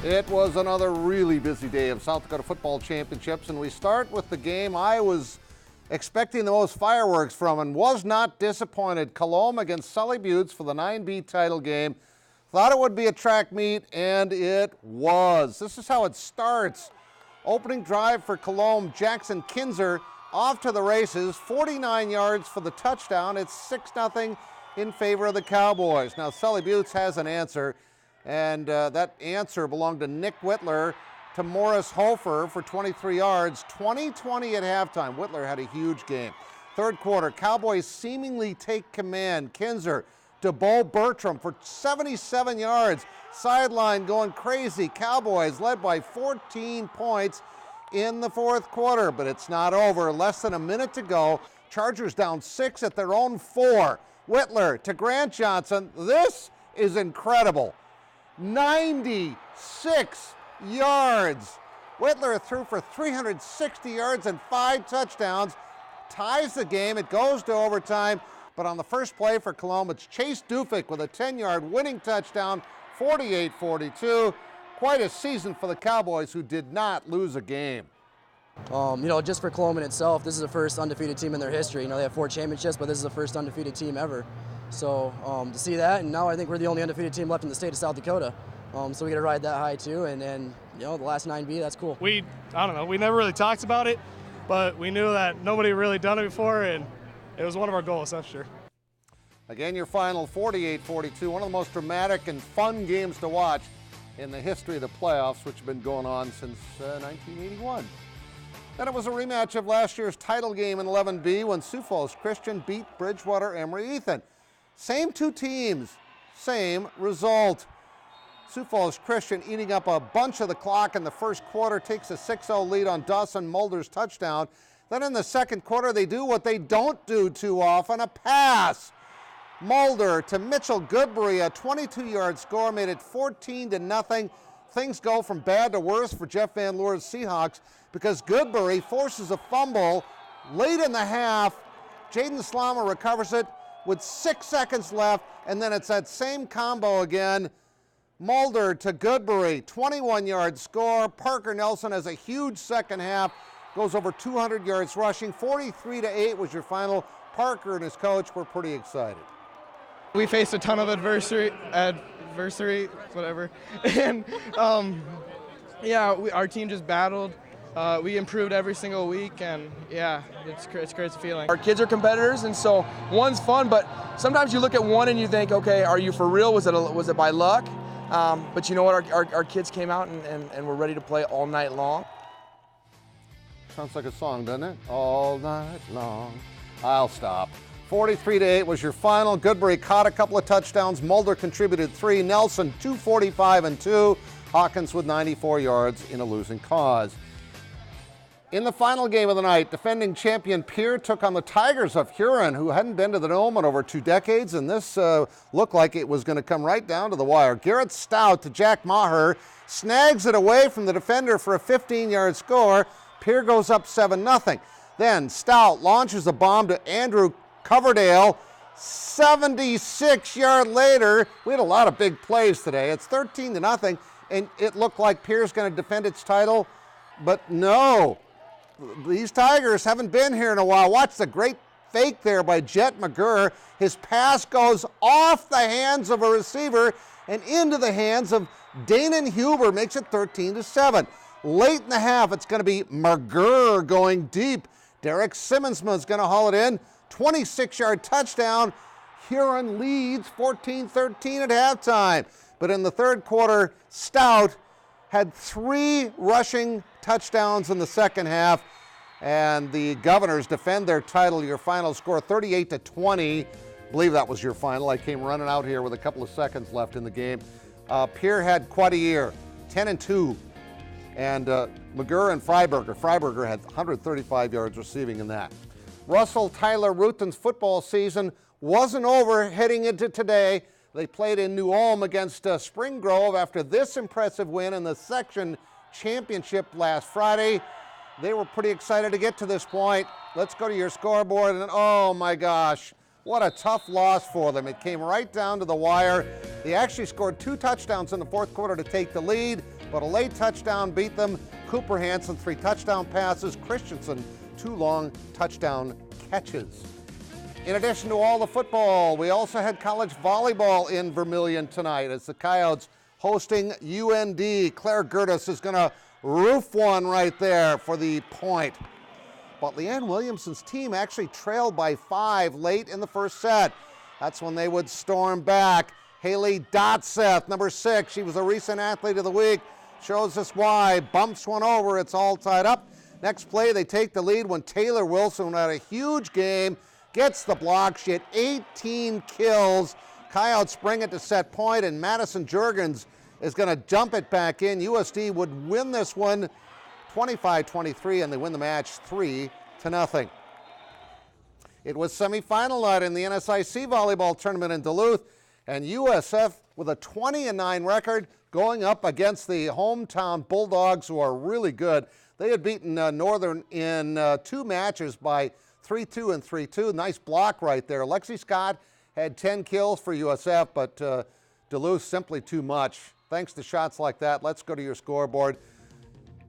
It was another really busy day of South Dakota football championships, and we start with the game I was expecting the most fireworks from and was not disappointed. Colomb against Sully Buttes for the 9B title game. Thought it would be a track meet, and it was. This is how it starts. Opening drive for Colomb, Jackson Kinzer off to the races, 49 yards for the touchdown. It's 6-0 in favor of the Cowboys. Now Sully Buttes has an answer, and that answer belonged to Nick Whitler to Morris Hofer for 23 yards, 20-20 at halftime. Whitler had a huge game. Third quarter, Cowboys seemingly take command. Kinzer to Bo Bertram for 77 yards. Sideline going crazy. Cowboys led by 14 points in the fourth quarter, but it's not over. Less than a minute to go. Chargers down 6 at their own 4. Whitler to Grant Johnson. This is incredible. 96 yards. Whitler threw for 360 yards and 5 touchdowns. Ties the game. It goes to overtime. But on the first play for Colomb, it's Chase Dufik with a 10-yard winning touchdown, 48-42. Quite a season for the Cowboys, who did not lose a game. Just for Colomb in itself, this is the first undefeated team in their history. They have 4 championships, but this is the first undefeated team ever. So to see that, and now I think we're the only undefeated team left in the state of South Dakota. So we got to ride that high too, and then the last 9B, that's cool. We never really talked about it, but we knew that nobody really done it before, and it was one of our goals, that's sure. Again, your final 48-42, one of the most dramatic and fun games to watch in the history of the playoffs, which have been going on since 1981. Then it was a rematch of last year's title game in 11B when Sioux Falls Christian beat Bridgewater Emory Ethan. Same 2 teams, same result. Sioux Falls Christian eating up a bunch of the clock in the first quarter, takes a 6-0 lead on Dawson Mulder's touchdown. Then in the second quarter, they do what they don't do too often, a pass. Mulder to Mitchell Goodbury, a 22-yard score, made it 14-0. Things go from bad to worse for Jeff Van Leur's Seahawks because Goodbury forces a fumble late in the half. Jaden Slama recovers it with 6 seconds left, and then it's that same combo again. Mulder to Goodbury, 21-yard score. Parker Nelson has a huge second half, goes over 200 yards rushing. 43-8 was your final. Parker and his coach were pretty excited. We faced a ton of adversary, whatever, and our team just battled. We improved every single week, and it's a crazy feeling. Our kids are competitors, and so one's fun, but sometimes you look at one and you think, okay, are you for real? Was it by luck? But you know what? Our kids came out and were ready to play all night long. Sounds like a song, doesn't it? All night long. I'll stop. 43-8 was your final. Goodbury caught a couple of touchdowns. Mulder contributed 3. Nelson 245 and 2. Hawkins with 94 yards in a losing cause. In the final game of the night, defending champion Pierre took on the Tigers of Huron, who hadn't been to the Dome in over 2 decades, and this looked like it was going to come right down to the wire. Garrett Stout to Jack Maher, snags it away from the defender for a 15-yard score. Pierre goes up 7-0. Then Stout launches a bomb to Andrew Coverdale, 76 yards later. We had a lot of big plays today. It's 13-0, and it looked like Pierre's going to defend its title, but no. These Tigers haven't been here in a while. Watch the great fake there by Jet McGurr. His pass goes off the hands of a receiver and into the hands of Danon Huber, makes it 13-7. Late in the half, it's going to be McGurr going deep. Derek Simmonsman's going to haul it in. 26-yard touchdown. Huron leads 14-13 at halftime. But in the third quarter, Stout had 3 rushing touchdowns in the second half, and the Governors defend their title. Your final score, 38-20. I believe that was your final. I came running out here with a couple of seconds left in the game. Pierre had quite a year, 10-2. And McGurr and Freiberger had 135 yards receiving in that. Russell Tyler Ruten's football season wasn't over heading into today. They played in New Ulm against Spring Grove after this impressive win in the section championship last Friday. They were pretty excited to get to this point. Let's go to your scoreboard, and oh my gosh, what a tough loss for them. It came right down to the wire. They actually scored 2 touchdowns in the fourth quarter to take the lead, but a late touchdown beat them. Cooper Hansen, 3 touchdown passes. Christensen, 2 long touchdown catches. In addition to all the football, we also had college volleyball in Vermilion tonight as the Coyotes hosting UND. Claire Gertis is going to roof one right there for the point. But Leanne Williamson's team actually trailed by 5 late in the first set. That's when they would storm back. Haley Dotseth, number 6, she was a recent athlete of the week, shows us why. Bumps one over, it's all tied up. Next play, they take the lead when Taylor Wilson, who had a huge game, gets the block. She had 18 kills. Coyotes bring it to set point, and Madison Jurgens is going to dump it back in. USD would win this one 25-23, and they win the match 3-0. It was semifinal night in the NSIC volleyball tournament in Duluth, and USF with a 20-9 record going up against the hometown Bulldogs, who are really good. They had beaten Northern in 2 matches by 3-2 and 3-2. Nice block right there. Lexi Scott had 10 kills for USF, but Duluth simply too much. Thanks to shots like that, let's go to your scoreboard.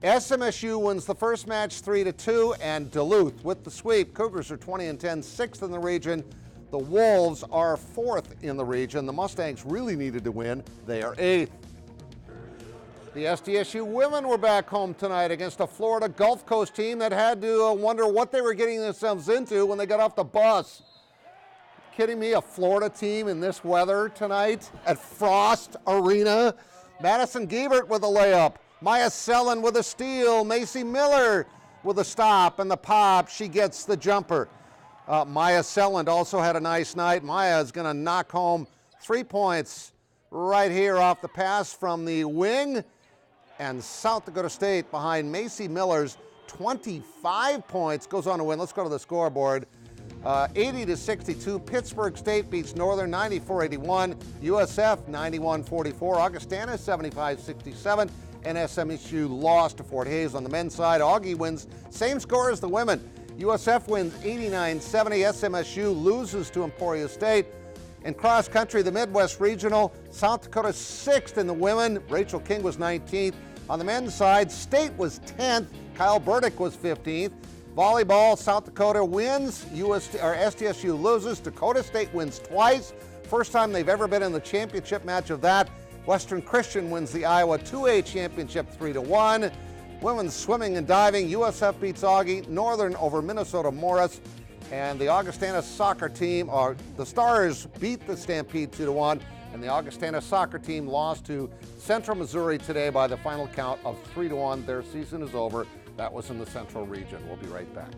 SMSU wins the first match 3-2, and Duluth with the sweep. Cougars are 20-10, 6th in the region. The Wolves are 4th in the region. The Mustangs really needed to win. They are 8th. The SDSU women were back home tonight against a Florida Gulf Coast team that had to wonder what they were getting themselves into when they got off the bus. Kidding me? A Florida team in this weather tonight at Frost Arena. Madison Giebert with a layup. Maya Sellen with a steal. Macy Miller with a stop and the pop. She gets the jumper. Maya Selland also had a nice night. Maya is going to knock home 3 points right here off the pass from the wing. And South Dakota State behind Macy Miller's 25 points goes on to win. Let's go to the scoreboard. 80-62. Pittsburgh State beats Northern 94-81. USF 91-44. Augustana 75-67. And SMSU lost to Fort Hays on the men's side. Augie wins, same score as the women. USF wins 89-70. SMSU loses to Emporia State. In cross country, the Midwest Regional, South Dakota 6th in the women. Rachel King was 19th. On the men's side, State was 10th. Kyle Burdick was 15th. Volleyball, South Dakota wins. SDSU loses. Dakota State wins twice. First time they've ever been in the championship match of that. Western Christian wins the Iowa 2A championship 3-1. Women's swimming and diving, USF beats Augie. Northern over Minnesota Morris. And the Augustana soccer team, the Stars beat the Stampede 2-1. And the Augustana soccer team lost to Central Missouri today by the final count of 3-1. Their season is over. That was in the Central region. We'll be right back.